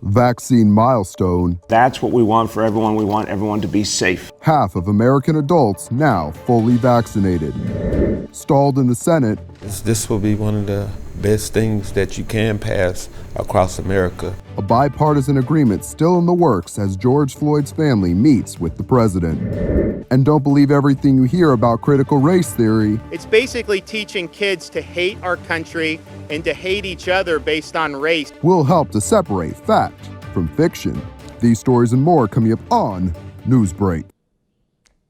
Vaccine milestone. That's what we want for everyone. We want everyone to be safe. Half of American adults now fully vaccinated. Stalled in the Senate. This will be one of the best things that you can pass across America. A bipartisan agreement still in the works as George Floyd's family meets with the president. And don't believe everything you hear about critical race theory. It's basically teaching kids to hate our country and to hate each other based on race. Will help to separate fact from fiction. These stories and more coming up on Newsbreak.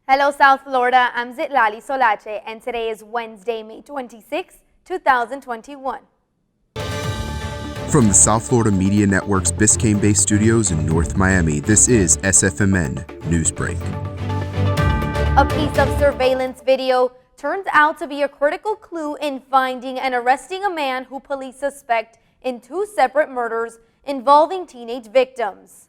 Hello, South Florida. I'm Zitlali Solache, and today is Wednesday, May 26, 2021. From the South Florida Media Network's Biscayne-based studios in North Miami, this is SFMN Newsbreak. A piece of surveillance video turns out to be a critical clue in finding and arresting a man who police suspect in 2 separate murders involving teenage victims.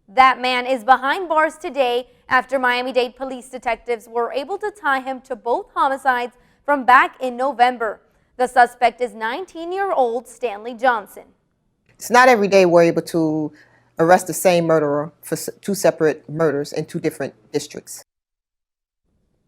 That man is behind bars today after Miami-Dade police detectives were able to tie him to both homicides from back in November. The suspect is 19-year-old Stanley Johnson. It's not every day we're able to arrest the same murderer for 2 separate murders in 2 different districts.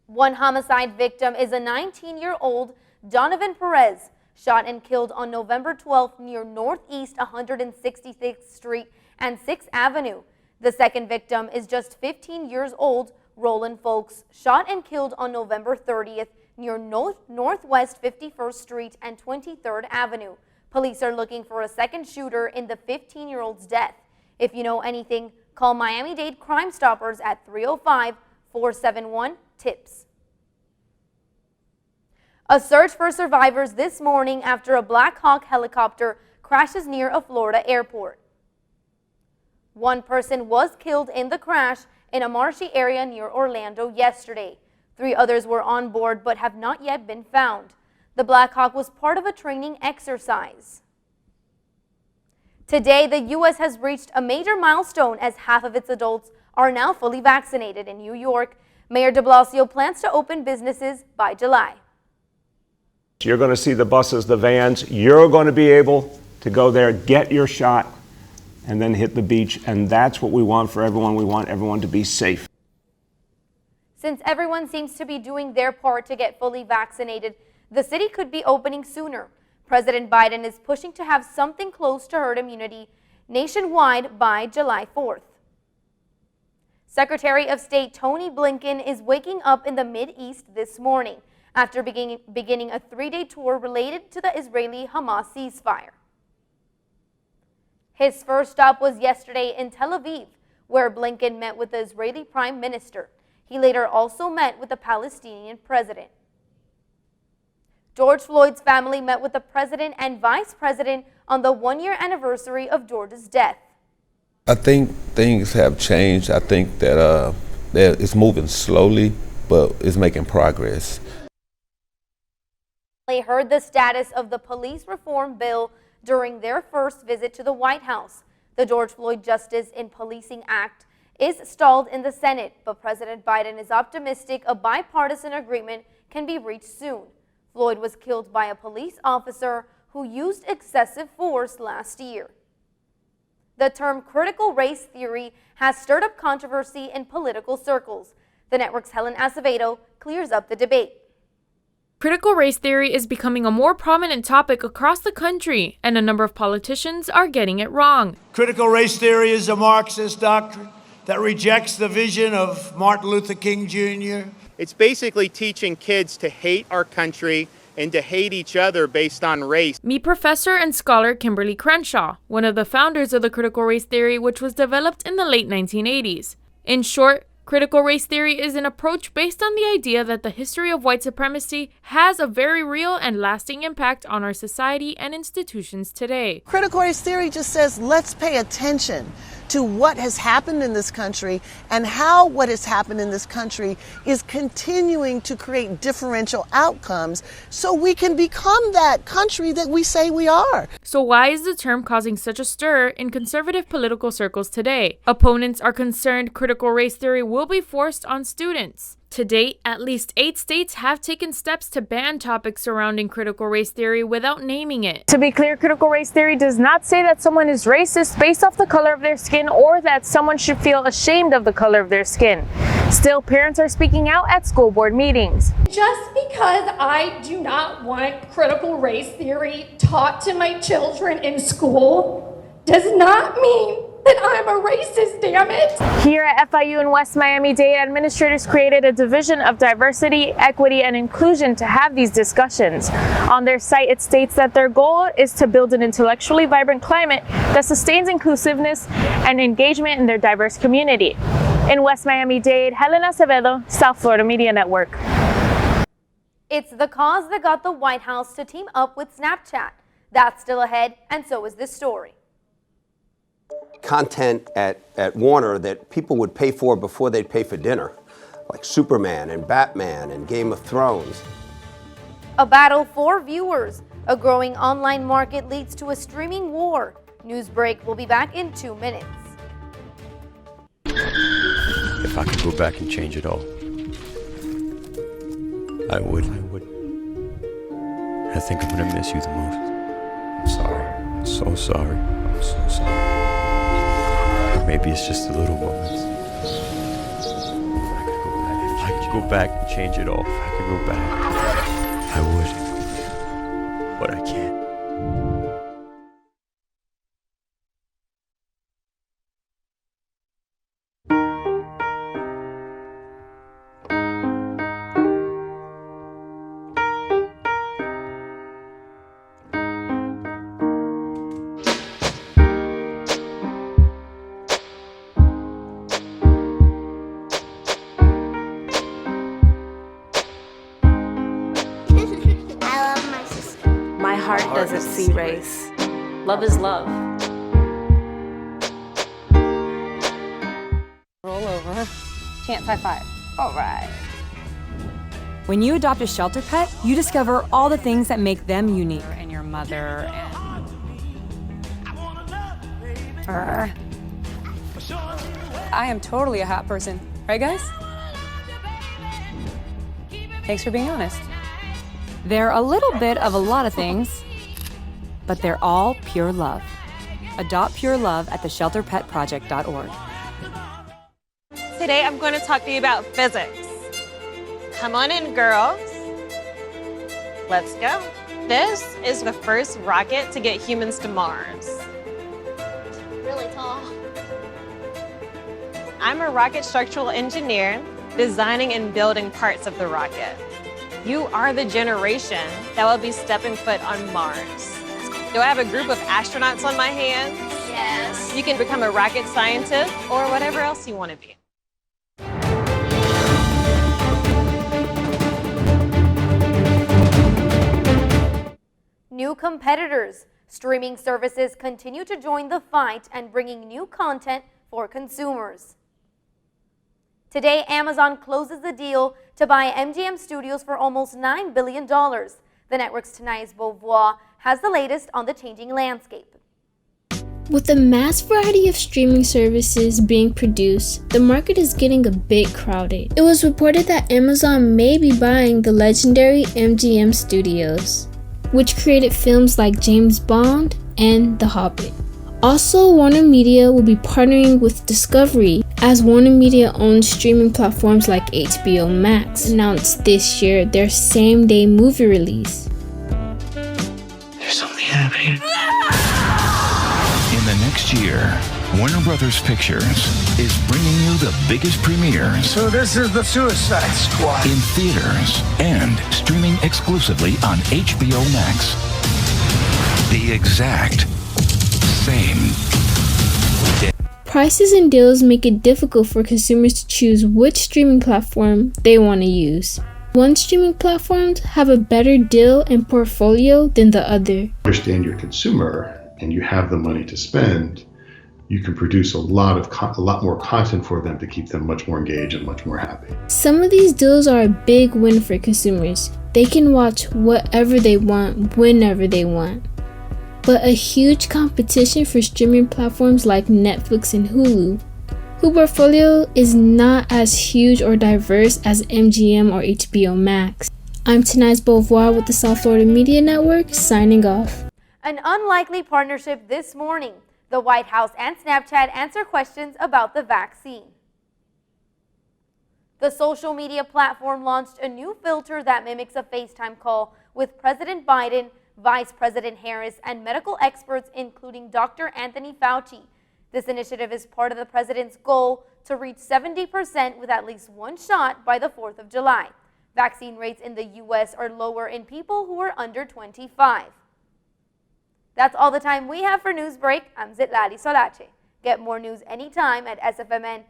One homicide victim is a 19-year-old Donovan Perez, shot and killed on November 12th near Northeast 166th Street and 6th Avenue. The second victim is just 15 years old, Roland Folks, shot and killed on November 30th near Northwest 51st Street and 23rd Avenue. Police are looking for a second shooter in the 15-year-old's death. If you know anything, call Miami-Dade Crime Stoppers at 305-471-TIPS. A search for survivors this morning after a Black Hawk helicopter crashes near a Florida airport. One person was killed in the crash in a marshy area near Orlando yesterday. 3 others were on board but have not yet been found. The Black Hawk was part of a training exercise. Today, the U.S. has reached a major milestone as half of its adults are now fully vaccinated in New York. Mayor de Blasio plans to open businesses by July. You're going to see the buses, the vans. You're going to be able to go there, get your shot, and then hit the beach. And that's what we want for everyone. We want everyone to be safe. Since everyone seems to be doing their part to get fully vaccinated, the city could be opening sooner. President Biden is pushing to have something close to herd immunity nationwide by July 4th. Secretary of State Tony Blinken is waking up in the Mideast this morning after beginning a 3-day tour related to the Israeli-Hamas ceasefire. His first stop was yesterday in Tel Aviv, where Blinken met with the Israeli Prime Minister. He later also met with the Palestinian president. George Floyd's family met with the president and vice president on the 1-year anniversary of George's death. I think things have changed. I think that it's moving slowly, but it's making progress. They heard the status of the police reform bill during their first visit to the White House. The George Floyd Justice in Policing Act is stalled in the Senate, but President Biden is optimistic a bipartisan agreement can be reached soon. Floyd was killed by a police officer who used excessive force last year. The term critical race theory has stirred up controversy in political circles. The network's Helen Acevedo clears up the debate. Critical race theory is becoming a more prominent topic across the country, and a number of politicians are getting it wrong. Critical race theory is a Marxist doctrine that rejects the vision of Martin Luther King Jr. It's basically teaching kids to hate our country and to hate each other based on race. Meet professor and scholar Kimberly Crenshaw, one of the founders of the critical race theory, which was developed in the late 1980s. In short, critical race theory is an approach based on the idea that the history of white supremacy has a very real and lasting impact on our society and institutions today. Critical race theory just says, let's pay attention to what has happened in this country and how what has happened in this country is continuing to create differential outcomes so we can become that country that we say we are. So why is the term causing such a stir in conservative political circles today? Opponents are concerned critical race theory will be forced on students. To date, at least 8 states have taken steps to ban topics surrounding critical race theory without naming it. To be clear, critical race theory does not say that someone is racist based off the color of their skin or that someone should feel ashamed of the color of their skin. Still, parents are speaking out at school board meetings. Just because I do not want critical race theory taught to my children in school does not mean that I'm a racist, damn it. Here at FIU in West Miami-Dade, administrators created a division of diversity, equity, and inclusion to have these discussions. On their site, it states that their goal is to build an intellectually vibrant climate that sustains inclusiveness and engagement in their diverse community. In West Miami-Dade, Helena Acevedo, South Florida Media Network. It's the cause that got the White House to team up with Snapchat. That's still ahead, and so is this story. Content at Warner that people would pay for before they'd pay for dinner, like Superman and Batman and Game of Thrones. A battle for viewers. A growing online market leads to a streaming war. Newsbreak will be back in 2 minutes. If I could go back and change it all, I would. I think I'm gonna miss you the most. I'm sorry. I'm so sorry. I'm so sorry. Maybe it's just the little moments. If I could go back and change it all, if I could go back, I would. But I can't. My heart doesn't see race. Love is love. Roll over. Chance high five. All right. When you adopt a shelter pet, you discover all the things that make them unique. And your mother and... I am totally a hot person. Right, guys? Thanks for being honest. They're a little bit of a lot of things, but they're all pure love. Adopt pure love at theshelterpetproject.org. Today I'm going to talk to you about physics. Come on in, girls. Let's go. This is the first rocket to get humans to Mars. Really tall. I'm a rocket structural engineer, designing and building parts of the rocket. You are the generation that will be stepping foot on Mars. Do I have a group of astronauts on my hands? Yes. You can become a rocket scientist or whatever else you want to be. New competitors. Streaming services continue to join the fight and bringing new content for consumers. Today, Amazon closes the deal to buy MGM Studios for almost $9 billion. The network's Tanais Beauvoir has the latest on the changing landscape. With a mass variety of streaming services being produced, the market is getting a bit crowded. It was reported that Amazon may be buying the legendary MGM Studios, which created films like James Bond and The Hobbit. Also, Warner Media will be partnering with Discovery, as Warner Media owns streaming platforms like HBO Max announced this year their same-day movie release. There's something happening. In the next year, Warner Brothers Pictures is bringing you the biggest premieres. So this is the Suicide Squad. In theaters and streaming exclusively on HBO Max. The exact same day. Prices and deals make it difficult for consumers to choose which streaming platform they want to use. One streaming platforms have a better deal and portfolio than the other. Understand your consumer and you have the money to spend, you can produce a lot more content for them to keep them much more engaged and much more happy. Some of these deals are a big win for consumers. They can watch whatever they want, whenever they want. But a huge competition for streaming platforms like Netflix and Hulu whose portfolio is not as huge or diverse as MGM or HBO Max. I'm Tanaz Beauvoir with the South Florida Media Network, signing off. An unlikely partnership this morning. The White House and Snapchat answer questions about the vaccine. The social media platform launched a new filter that mimics a FaceTime call with President Biden, Vice President Harris, and medical experts, including Dr. Anthony Fauci. This initiative is part of the president's goal to reach 70% with at least one shot by the 4th of July. Vaccine rates in the U.S. are lower in people who are under 25. That's all the time we have for Newsbreak. I'm Zitlali Solache. Get more news anytime at sfmn.fiu.edu.